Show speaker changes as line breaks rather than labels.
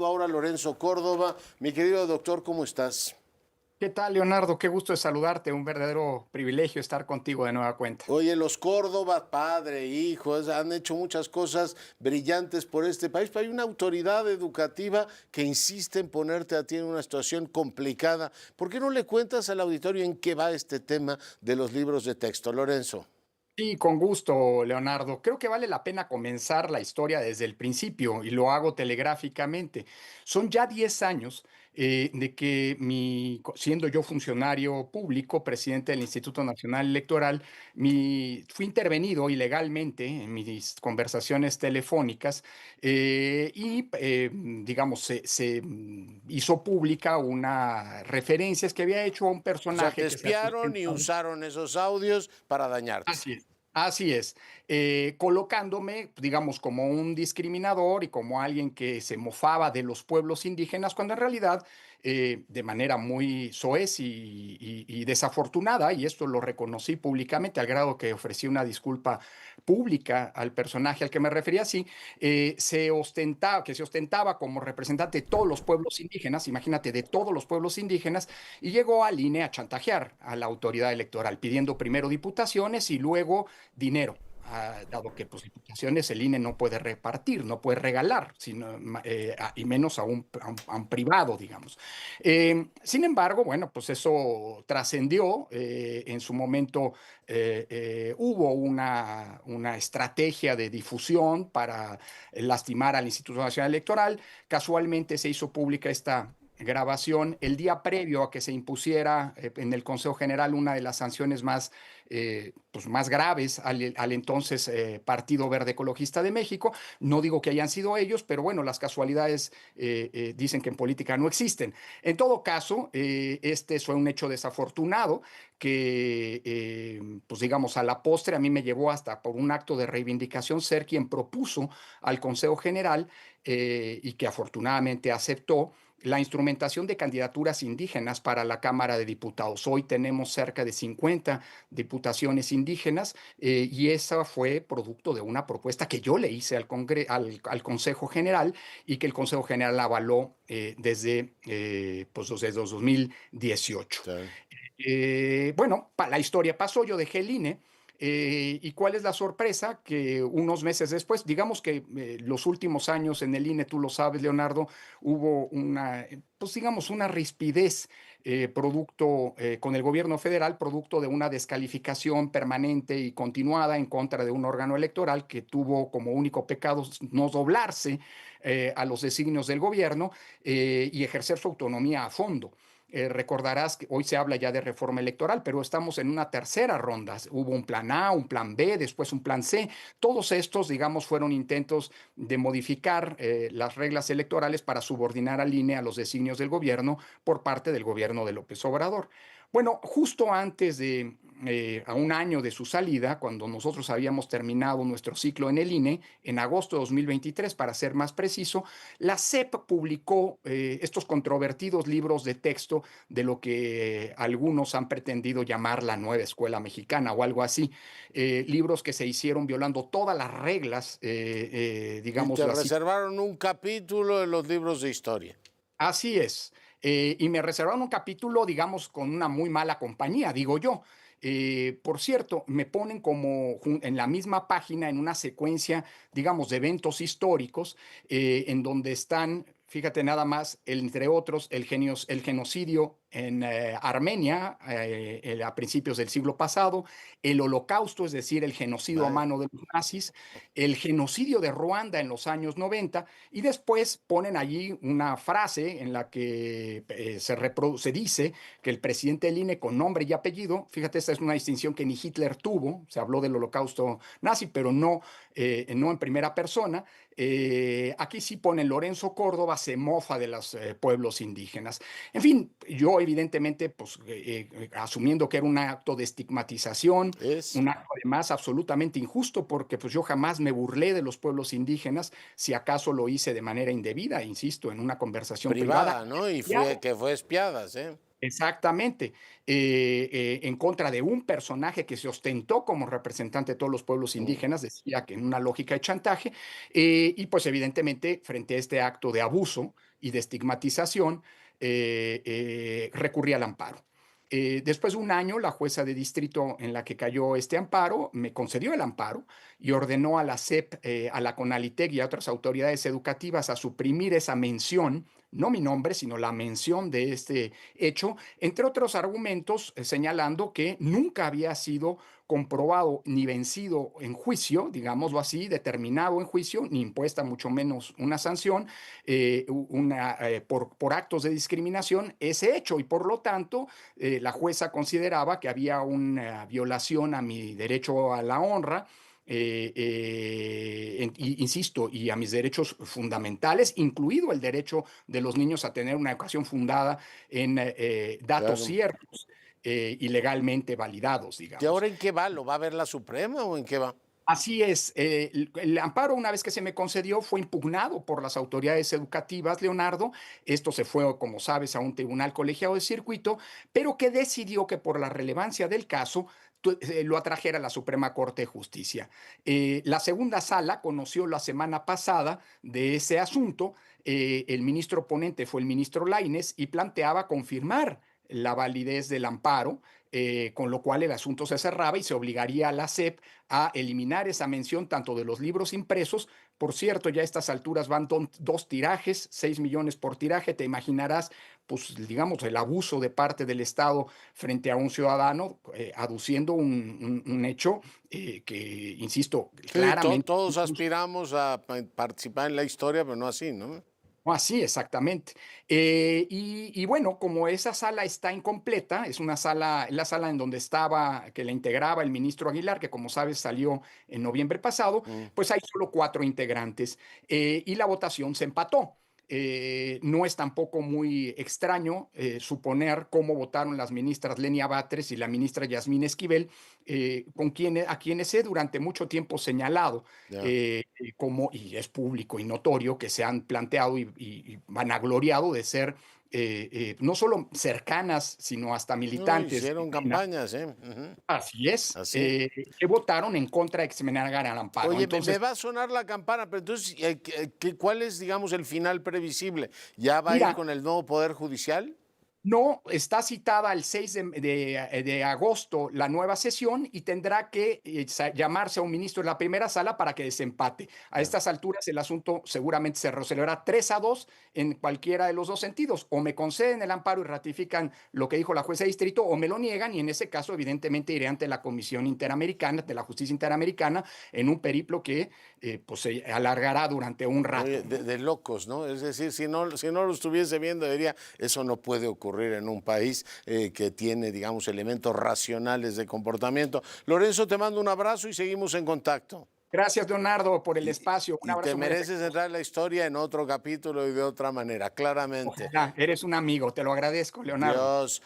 saludo ahora a Lorenzo Córdoba. Mi querido doctor, ¿cómo estás?
¿Qué tal, Leonardo? Qué gusto de saludarte. Un verdadero privilegio estar contigo de nueva cuenta.
Oye, los Córdoba, padre, hijos, han hecho muchas cosas brillantes por este país, pero hay una autoridad educativa que insiste en ponerte a ti en una situación complicada. ¿Por qué no le cuentas al auditorio en qué va este tema de los libros de texto, Lorenzo?
Sí, con gusto, Leonardo. Creo que vale la pena comenzar la historia desde el principio y lo hago telegráficamente. Son ya 10 años de que siendo yo funcionario público, presidente del Instituto Nacional Electoral, fui intervenido ilegalmente en mis conversaciones telefónicas digamos, se hizo pública una referencias que había hecho a un
O sea, te
personaje que se ha
espiaron y
sustentado.
usaron esos audios para dañarte.
Así es. Así es, colocándome, digamos, como un discriminador y como alguien que se mofaba de los pueblos indígenas, cuando en realidad, de manera muy soez y desafortunada, y esto lo reconocí públicamente al grado que ofrecí una disculpa pública al personaje al que me refería, así, que se ostentaba como representante de todos los pueblos indígenas, imagínate, de todos los pueblos indígenas, y llegó al INE a chantajear a la autoridad electoral, pidiendo primero diputaciones y luego dinero. Dado que pues, diputaciones el INE no puede repartir, no puede regalar, y menos a un privado, digamos. Sin embargo, bueno, pues eso trascendió. En su momento hubo una estrategia de difusión para lastimar al Instituto Nacional Electoral. Casualmente se hizo pública esta grabación el día previo a que se impusiera en el Consejo General una de las sanciones más graves al entonces Partido Verde Ecologista de México. No digo que hayan sido ellos, pero bueno, las casualidades dicen que en política no existen. En todo caso, este fue un hecho desafortunado que, pues digamos, a la postre a mí me llevó hasta por un acto de reivindicación ser quien propuso al Consejo General y que afortunadamente aceptó la instrumentación de candidaturas indígenas para la Cámara de Diputados. Hoy tenemos cerca de 50 diputaciones indígenas y esa fue producto de una propuesta que yo le hice al Consejo General y que el Consejo General avaló desde 2018.
Sí.
Bueno, la historia pasó, yo dejé el INE. ¿Y cuál es la sorpresa? Que unos meses después, digamos que los últimos años en el INE, tú lo sabes, Leonardo, hubo pues digamos, una rispidez con el gobierno federal, producto de una descalificación permanente y continuada en contra de un órgano electoral que tuvo como único pecado no doblarse a los designios del gobierno y ejercer su autonomía a fondo. Recordarás que hoy se habla ya de reforma electoral, pero estamos en una tercera ronda. Hubo un plan A, un plan B, después un plan C. Todos estos, digamos, fueron intentos de modificar las reglas electorales para subordinar al INE a los designios del gobierno por parte del gobierno de López Obrador. Bueno, justo antes a un año de su salida, cuando nosotros habíamos terminado nuestro ciclo en el INE, en agosto de 2023, para ser más preciso, la SEP publicó estos controvertidos libros de texto de lo que algunos han pretendido llamar la nueva escuela mexicana o algo así. Libros que se hicieron violando todas las reglas,
Y
digamos,
te reservaron un capítulo de los libros de historia.
así es. Y me reservaron un capítulo, digamos, con una muy mala compañía, digo yo. Por cierto, me ponen como en la misma página, en una secuencia, digamos, de eventos históricos, en donde están, fíjate nada más, entre otros, el genocidio en Armenia a principios del siglo pasado, el holocausto, es decir, el genocidio a
Vaya.
mano de los nazis, el genocidio de Ruanda en los años 90, y después ponen allí una frase en la que se dice que el presidente del INE con nombre y apellido, fíjate, esta es una distinción que ni Hitler tuvo, se habló del holocausto nazi, pero no en primera persona. Aquí sí pone Lorenzo Córdoba, se mofa de los pueblos indígenas. En fin, yo evidentemente, pues asumiendo que era un acto de estigmatización,
Es
un acto además absolutamente injusto, porque pues yo jamás me burlé de los pueblos indígenas, si acaso lo hice de manera indebida, insisto, en una conversación privada.
privada, ¿no? Y fue que fue espiadas, ¿eh?
Exactamente, en contra de un personaje que se ostentó como representante de todos los pueblos
Mm.
indígenas, decía que en una lógica de chantaje, y pues evidentemente frente a este acto de abuso y de estigmatización, recurrí al amparo. Después de un año, la jueza de distrito en la que cayó este amparo me concedió el amparo y ordenó a la SEP, a la CONALITEC y a otras autoridades educativas a suprimir esa mención, no mi nombre, sino la mención de este hecho, entre otros argumentos, señalando que nunca había sido comprobado ni vencido en juicio, digámoslo así, determinado en juicio, ni impuesta mucho menos una sanción por actos de discriminación ese hecho, y por lo tanto la jueza consideraba que había una violación a mi derecho a la honra, insisto, y a mis derechos fundamentales, incluido el derecho de los niños a tener una educación fundada en datos
Claro.
ciertos y legalmente validados,
¿Y
digamos.
ahora en qué va? ¿Lo va a ver la Suprema o en qué va?
Así es, el amparo, una vez que se me concedió, fue impugnado por las autoridades educativas, Leonardo. Esto se fue, como sabes, a un tribunal colegiado de circuito, pero que decidió que por la relevancia del caso lo atrajera a la Suprema Corte de Justicia. La segunda sala conoció la semana pasada de ese asunto. El ministro ponente fue el ministro Lainez y planteaba confirmar la validez del amparo, con lo cual el asunto se cerraba y se obligaría a la SEP a eliminar esa mención tanto de los libros impresos. Por cierto, ya a estas alturas van dos tirajes, 6 millones por tiraje. Te imaginarás, pues, digamos, el abuso de parte del Estado frente a un ciudadano, aduciendo un hecho que, insisto,
Sí,
claramente.
todos aspiramos a participar en la historia, pero no así, ¿no?
No, así, exactamente. Y bueno, como esa sala está incompleta, es una sala, la sala en donde estaba, que la integraba el ministro Aguilar, que como sabes salió en noviembre pasado,
Mm.
pues hay solo 4 integrantes, y la votación se empató. No es tampoco muy extraño suponer cómo votaron las ministras Lenia Batres y la ministra Yasmín Esquivel, a quienes he durante mucho tiempo señalado
Ya.
como, y es público y notorio, que se han planteado y vanagloriado de ser no solo cercanas, sino hasta
No,
militantes.
hicieron campañas, ¿eh? Ujú.
Así es,
Así.
que votaron en contra de que se me negara el amparo.
Oye, me
Entonces,
va a sonar la campana, pero entonces, ¿cuál es, digamos, el final previsible? ¿Ya va a ir
mira,
con el nuevo Poder Judicial?
no, está citada el 6 de agosto la nueva sesión y tendrá que llamarse a un ministro en la primera sala para que desempate. A
Ya.
estas alturas el asunto seguramente se resolverá 3-2 en cualquiera de los dos sentidos. O me conceden el amparo y ratifican lo que dijo la jueza de distrito, o me lo niegan, y en ese caso evidentemente iré ante la Comisión Interamericana, de la Justicia Interamericana, en un periplo que pues se alargará durante un
Oye,
rato, ¿no?
de locos, ¿no? Es decir, si no lo estuviese viendo, diría, eso no puede ocurrir en un país que tiene, digamos, elementos racionales de comportamiento. Lorenzo, te mando un abrazo y seguimos en contacto.
Gracias, Leonardo, por el
Y,
espacio. Un
y te
abrazo muy
mereces
afectuoso.
entrar en la historia en otro capítulo y de otra manera, claramente.
Ojalá, eres un amigo, te lo agradezco, Leonardo.
Dios.